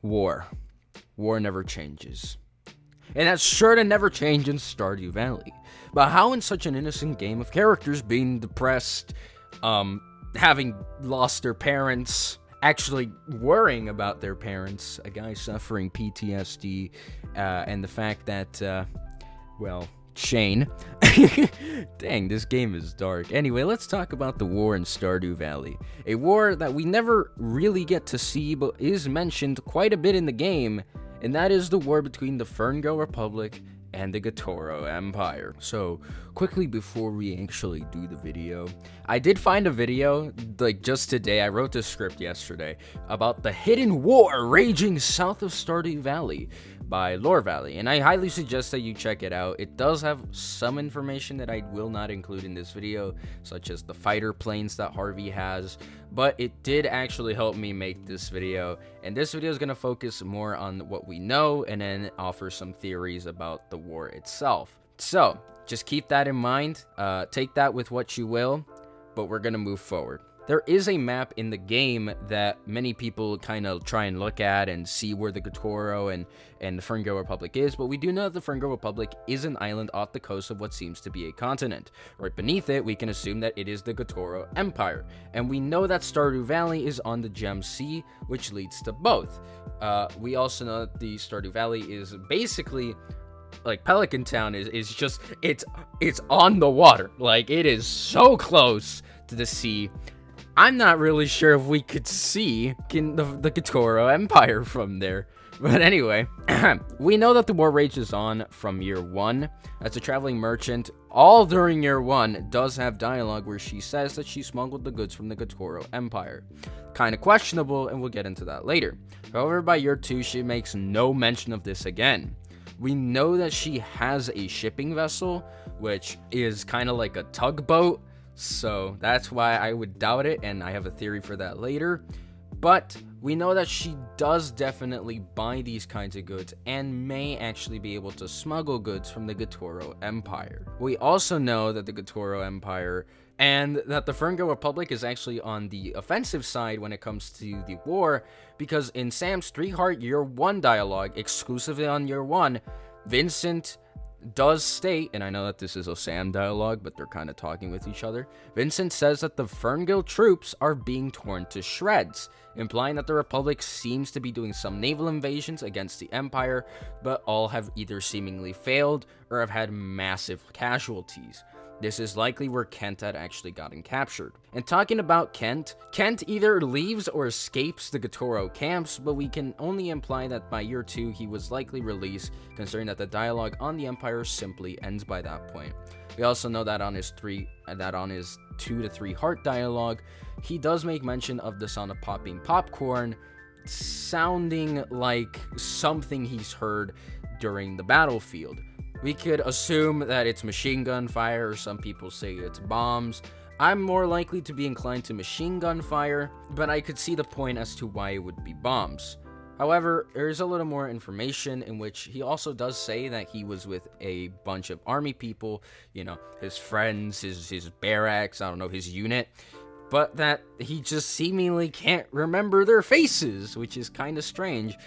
War. War never changes. And that's sure to never change in Stardew Valley. But how in such an innocent game of characters being depressed, having lost their parents, actually worrying about their parents, a guy suffering PTSD, and the fact that, Shane. Dang, this game is dark. Anyway, let's talk about the war in Stardew Valley. A war that we never really get to see, but is mentioned quite a bit in the game, and that is the war between the Ferngo Republic and the Gatoro Empire. So, quickly before we actually do the video, I did find a video, like just today, I wrote this script yesterday, about the hidden war raging south of Stardew Valley by Lore Valley, and I highly suggest that you check it out. It does have some information that I will not include in this video, such as the fighter planes that Harvey has, but it did actually help me make this video, and this video is going to focus more on what we know and then offer some theories about the war itself. So, just keep that in mind, take that with what you will, but we're going to move forward. There is a map in the game that many people kind of try and look at and see where the Gatoro and the Ferngo Republic is, but we do know that the Ferngo Republic is an island off the coast of what seems to be a continent. Right beneath it, we can assume that it is the Gatoro Empire, and we know that Stardew Valley is on the Gem Sea, which leads to both. We also know that the Stardew Valley is basically like Pelican Town is just, it's on the water. Like, it is so close to the sea. I'm not really sure if we could see the Gatoro Empire from there. But anyway, we know that the war rages on from year 1. As a traveling merchant, all during year 1 does have dialogue where she says that she smuggled the goods from the Gatoro Empire. Kind of questionable, and we'll get into that later. However, by year 2, she makes no mention of this again. We know that she has a shipping vessel, which is kind of like a tugboat. So that's why I would doubt it, and I have a theory for that later. But we know that she does definitely buy these kinds of goods and may actually be able to smuggle goods from the Gatoro Empire. We also know that the Gatoro Empire and that the Ferngo Republic is actually on the offensive side when it comes to the war, because in Sam's 3 Heart Year 1 dialogue, exclusively on Year 1, Vincent does state, and I know that this is a Sam dialogue, but they're kind of talking with each other. Vincent says that the Ferngo troops are being torn to shreds, implying that the Republic seems to be doing some naval invasions against the Empire, but all have either seemingly failed or have had massive casualties. This is likely where Kent had actually gotten captured. And talking about Kent either leaves or escapes the Gatoro camps, but we can only imply that by year 2 he was likely released, considering that the dialogue on the Empire simply ends by that point. We also know that on his 2 to 3 Heart dialogue, he does make mention of the sound of popping popcorn, sounding like something he's heard during the battlefield. We could assume that it's machine gun fire, or some people say it's bombs. I'm more likely to be inclined to machine gun fire, but I could see the point as to why it would be bombs. However, there's a little more information in which he also does say that he was with a bunch of army people, you know, his friends, his barracks, I don't know, his unit, but that he just seemingly can't remember their faces, which is kind of strange.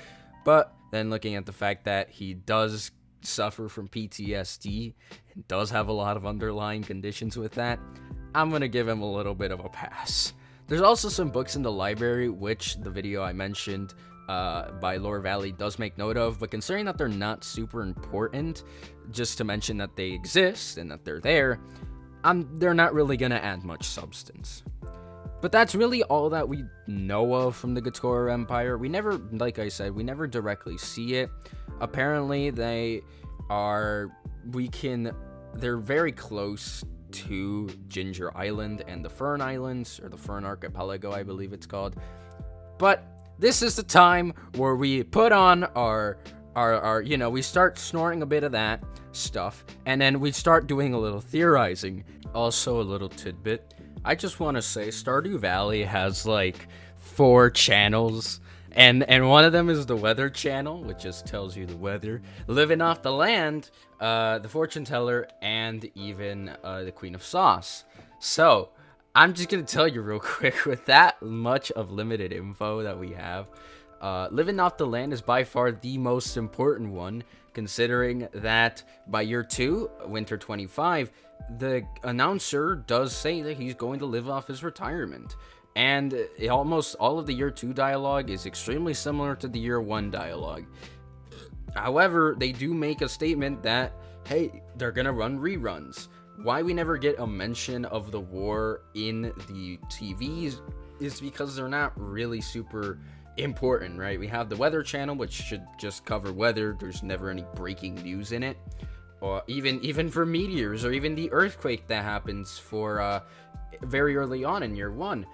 But then looking at the fact that he does suffer from PTSD and does have a lot of underlying conditions with that, I'm gonna give him a little bit of a pass. There's also some books in the library, which the video I mentioned by Lore Valley does make note of, but considering that they're not super important, just to mention that they exist and that they're there, they're not really gonna add much substance. But that's really all that we know of from the Gatoro Empire. We never, like I said, we never directly see it. Apparently, they're very close to Ginger Island and the Fern Islands, or the Fern Archipelago, I believe it's called. But this is the time where we put on our we start snoring a bit of that stuff, and then we start doing a little theorizing. Also, a little tidbit. I just want to say Stardew Valley has like 4 channels, and one of them is the weather channel, which just tells you the weather, living off the land, the fortune teller, and even the Queen of Sauce. So I'm just gonna tell you real quick, with that much of limited info that we have, living off the land is by far the most important one, considering that by year 2, winter 25, the announcer does say that he's going to live off his retirement. And almost all of the year 2 dialogue is extremely similar to the year 1 dialogue. However, they do make a statement that, hey, they're gonna run reruns. Why we never get a mention of the war in the TVs is because they're not really super important, right? We have the Weather Channel, which should just cover weather. There's never any breaking news in it. Or even for meteors, or even the earthquake that happens for very early on in year 1.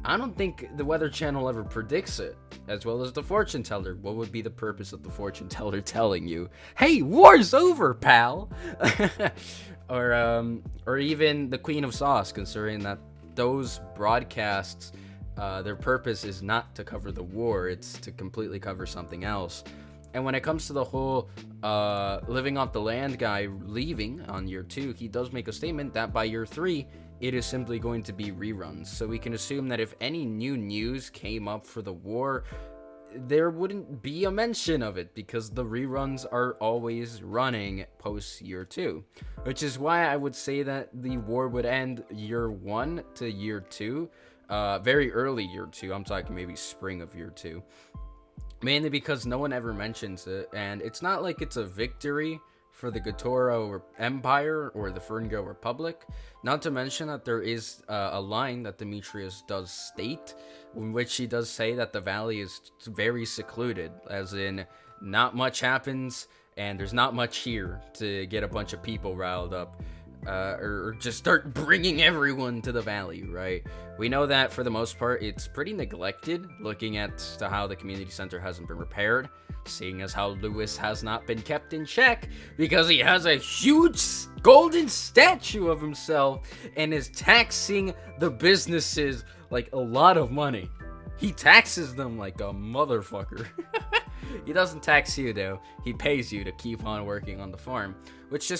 I don't think the Weather Channel ever predicts it, as well as the fortune teller. What would be the purpose of the fortune teller telling you, hey, war's over, pal? Or even the Queen of Sauce, considering that those broadcasts, their purpose is not to cover the war, it's to completely cover something else. And when it comes to the whole living off the land guy leaving on year 2, he does make a statement that by year 3, it is simply going to be reruns. So we can assume that if any new news came up for the war, there wouldn't be a mention of it, because the reruns are always running post year 2. Which is why I would say that the war would end year 1 to year 2. Very early year 2. I'm talking maybe spring of year 2. Mainly because no one ever mentions it, and it's not like it's a victory for the Gotoro Empire or the Ferngo Republic. Not to mention that there is a line that Demetrius does state, in which he does say that the valley is very secluded, as in not much happens, and there's not much here to get a bunch of people riled up. Or just start bringing everyone to the valley, right? We know that for the most part, it's pretty neglected, looking at how the community center hasn't been repaired, seeing as how Lewis has not been kept in check, because he has a huge golden statue of himself and is taxing the businesses like a lot of money. He taxes them like a motherfucker. He doesn't tax you though. He pays you to keep on working on the farm, which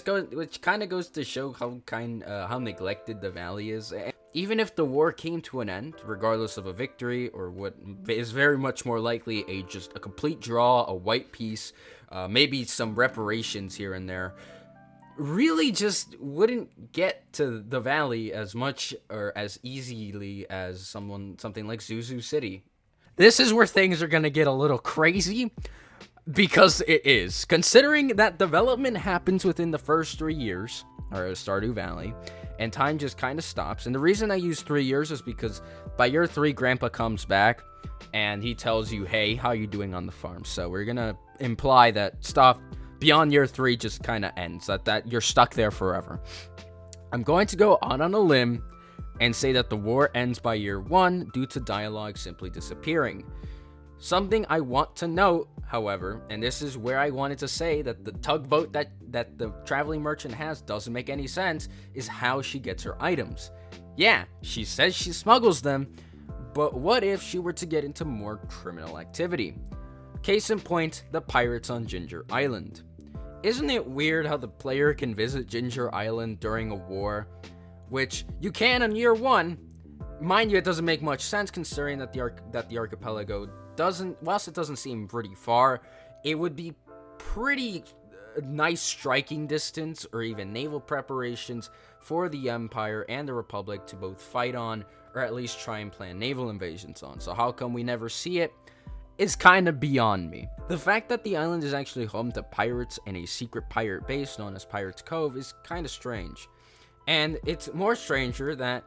kind of goes to show how neglected the valley is. Even if the war came to an end, regardless of a victory or what is very much more likely just a complete draw, a white peace, maybe some reparations here and there, really just wouldn't get to the valley as much or as easily as something like Zuzu City. This is where things are going to get a little crazy, because it is. Considering that development happens within the first 3 years, or Stardew Valley, and time just kind of stops. And the reason I use 3 years is because by year 3, Grandpa comes back, and he tells you, hey, how you doing on the farm? So we're going to imply that stuff beyond year 3 just kind of ends, that you're stuck there forever. I'm going to go on a limb and say that the war ends by year 1 due to dialogue simply disappearing. Something I want to note, however, and this is where I wanted to say that the tugboat that the traveling merchant has doesn't make any sense, is how she gets her items. Yeah, she says she smuggles them, but what if she were to get into more criminal activity? Case in point, the pirates on Ginger Island. Isn't it weird how the player can visit Ginger Island during a war, which you can in year 1. Mind you, it doesn't make much sense considering that the archipelago whilst it doesn't seem pretty far, it would be pretty nice striking distance or even naval preparations for the Empire and the Republic to both fight on, or at least try and plan naval invasions on. So how come we never see it is kind of beyond me. The fact that the island is actually home to pirates and a secret pirate base known as Pirates Cove is kind of strange. And it's more stranger that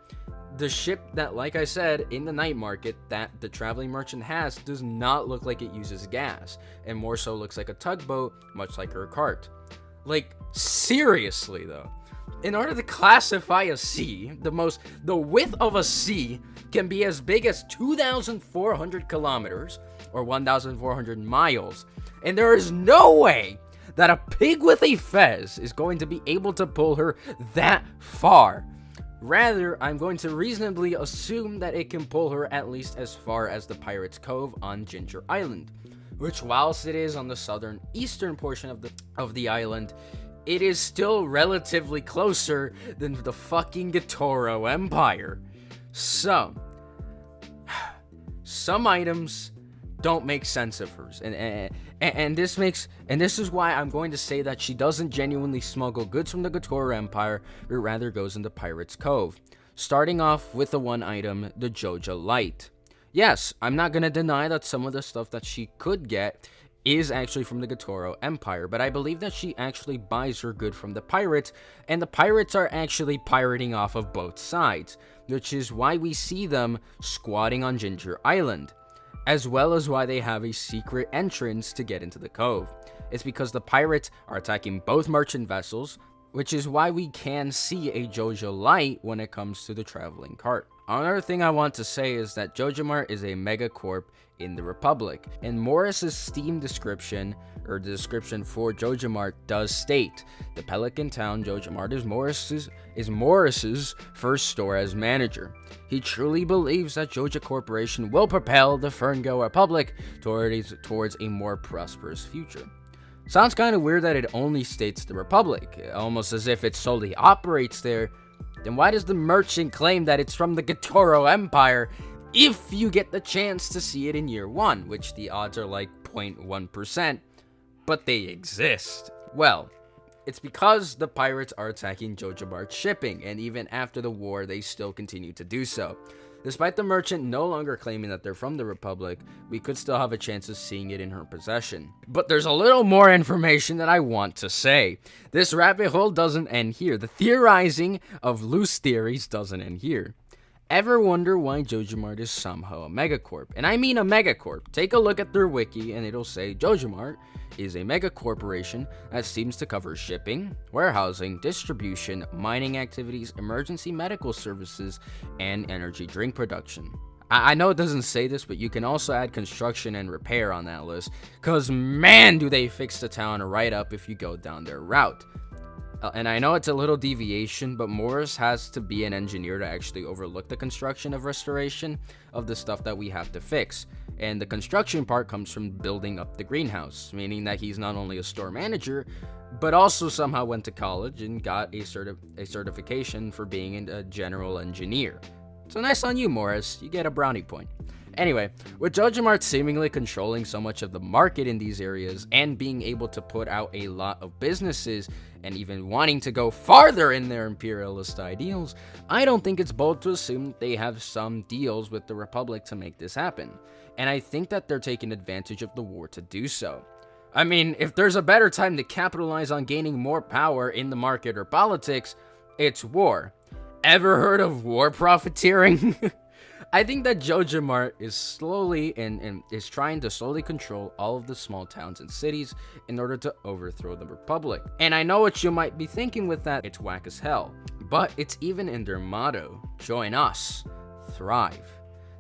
the ship that, like I said, in the night market that the traveling merchant has does not look like it uses gas, and more so looks like a tugboat, much like her cart. Like, seriously though. In order to classify a sea, the width of a sea can be as big as 2,400 kilometers, or 1,400 miles, and there is no way that a pig with a fez is going to be able to pull her that far. Rather, I'm going to reasonably assume that it can pull her at least as far as the Pirates Cove on Ginger Island, which, whilst it is on the southern eastern portion of the island, it is still relatively closer than the fucking Gotoro Empire. So, some items don't make sense of hers, and this is why I'm going to say that she doesn't genuinely smuggle goods from the Gatoro Empire, but rather goes into Pirate's Cove. Starting off with the one item, the Joja Light. Yes, I'm not gonna deny that some of the stuff that she could get is actually from the Gatoro Empire, but I believe that she actually buys her good from the pirates, and the pirates are actually pirating off of both sides, which is why we see them squatting on Ginger Island, as well as why they have a secret entrance to get into the cove. It's because the pirates are attacking both merchant vessels, which is why we can see a Joja Light when it comes to the traveling cart. Another thing I want to say is that JojaMart is a megacorp in the Republic, and Morris's Steam description, or the description for JojaMart, does state the Pelican Town JojaMart is Morris's first store as manager. He truly believes that Joja Corporation will propel the Ferngo Republic towards a more prosperous future. Sounds kind of weird that it only states the Republic, almost as if it solely operates there. Then why does the merchant claim that it's from the Gatoro Empire if you get the chance to see it in year 1, which the odds are like 0.1%, but they exist? Well, it's because the pirates are attacking JojaMart's shipping, and even after the war, they still continue to do so. Despite the merchant no longer claiming that they're from the Republic, we could still have a chance of seeing it in her possession. But there's a little more information that I want to say. This rabbit hole doesn't end here. The theorizing of loose theories doesn't end here. Ever wonder why JojaMart is somehow a megacorp? And I mean a megacorp. Take a look at their wiki and it'll say JojaMart is a megacorporation that seems to cover shipping, warehousing, distribution, mining activities, emergency medical services, and energy drink production. I know it doesn't say this, but you can also add construction and repair on that list, cause man do they fix the town right up if you go down their route. And I know it's a little deviation, but Morris has to be an engineer to actually overlook the construction of restoration of the stuff that we have to fix. And the construction part comes from building up the greenhouse, meaning that he's not only a store manager, but also somehow went to college and got a certification for being a general engineer. So nice on you, Morris. You get a brownie point. Anyway, with JojaMart seemingly controlling so much of the market in these areas and being able to put out a lot of businesses and even wanting to go farther in their imperialist ideals, I don't think it's bold to assume that they have some deals with the Republic to make this happen. And I think that they're taking advantage of the war to do so. I mean, if there's a better time to capitalize on gaining more power in the market or politics, it's war. Ever heard of war profiteering? I think that JojaMart is slowly and is trying to slowly control all of the small towns and cities in order to overthrow the Republic. And I know what you might be thinking with that, it's whack as hell. But it's even in their motto, join us, thrive.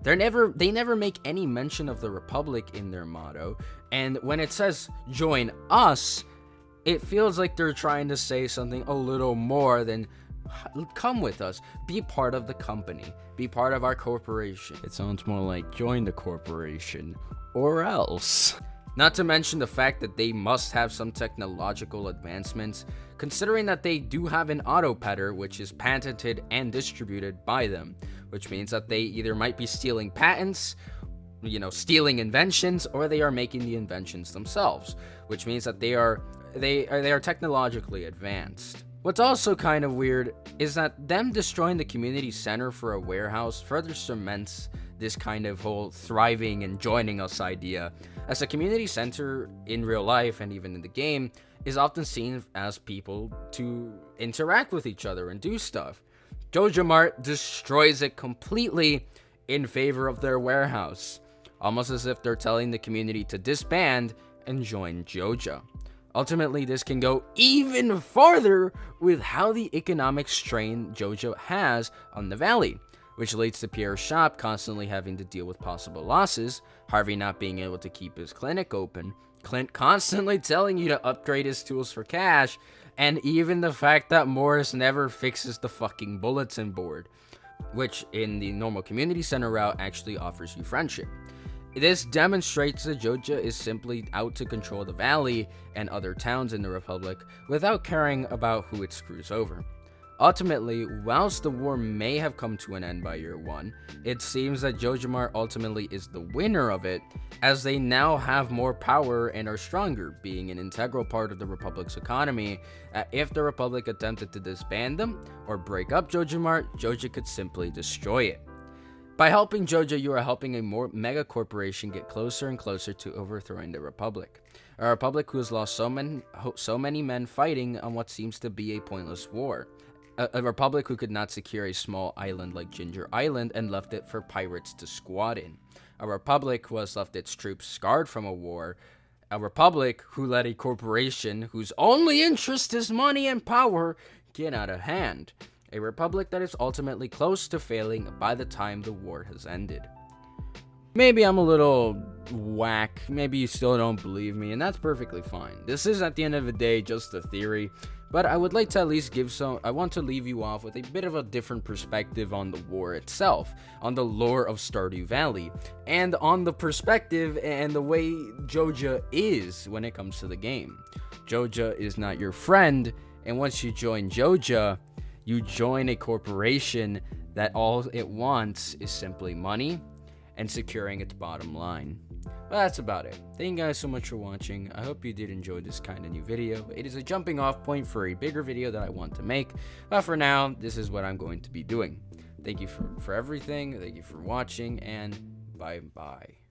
They never make any mention of the Republic in their motto, and when it says join us, it feels like they're trying to say something a little more than come with us, be part of the company, be part of our corporation. It sounds more like join the corporation or else. Not to mention the fact that they must have some technological advancements, considering that they do have an auto-petter which is patented and distributed by them, which means that they either might be stealing patents, stealing inventions, or they are making the inventions themselves, which means that they are technologically advanced. What's also kind of weird is that them destroying the community center for a warehouse further cements this kind of whole thriving and joining us idea, as a community center in real life and even in the game is often seen as people to interact with each other and do stuff. JojaMart destroys it completely in favor of their warehouse, almost as if they're telling the community to disband and join Joja. Ultimately, this can go even farther with how the economic strain Joja has on the valley, which leads to Pierre's shop constantly having to deal with possible losses, Harvey not being able to keep his clinic open, Clint constantly telling you to upgrade his tools for cash, and even the fact that Morris never fixes the fucking bulletin board, which in the normal community center route actually offers you friendship. This demonstrates that Joja is simply out to control the valley and other towns in the Republic without caring about who it screws over. Ultimately, whilst the war may have come to an end by year 1, it seems that JojaMart ultimately is the winner of it, as they now have more power and are stronger, being an integral part of the Republic's economy. If the Republic attempted to disband them or break up JojaMart, Joja could simply destroy it. By helping Joja, you are helping a more mega corporation get closer and closer to overthrowing the Republic. A Republic who has lost so many men fighting on what seems to be a pointless war. A Republic who could not secure a small island like Ginger Island and left it for pirates to squat in. A Republic who has left its troops scarred from a war. A Republic who let a corporation whose only interest is money and power get out of hand. A Republic that is ultimately close to failing by the time the war has ended. Maybe I'm a little whack, maybe you still don't believe me, and that's perfectly fine. This is, at the end of the day, just a theory, but I would like to at least I want to leave you off with a bit of a different perspective on the war itself, on the lore of Stardew Valley, and on the perspective and the way Joja is when it comes to the game. Joja is not your friend, and once you join Joja, you join a corporation that all it wants is simply money and securing its bottom line. Well, that's about it. Thank you guys so much for watching. I hope you did enjoy this kind of new video. It is a jumping off point for a bigger video that I want to make, but for now, this is what I'm going to be doing. Thank you for everything. Thank you for watching, and bye-bye.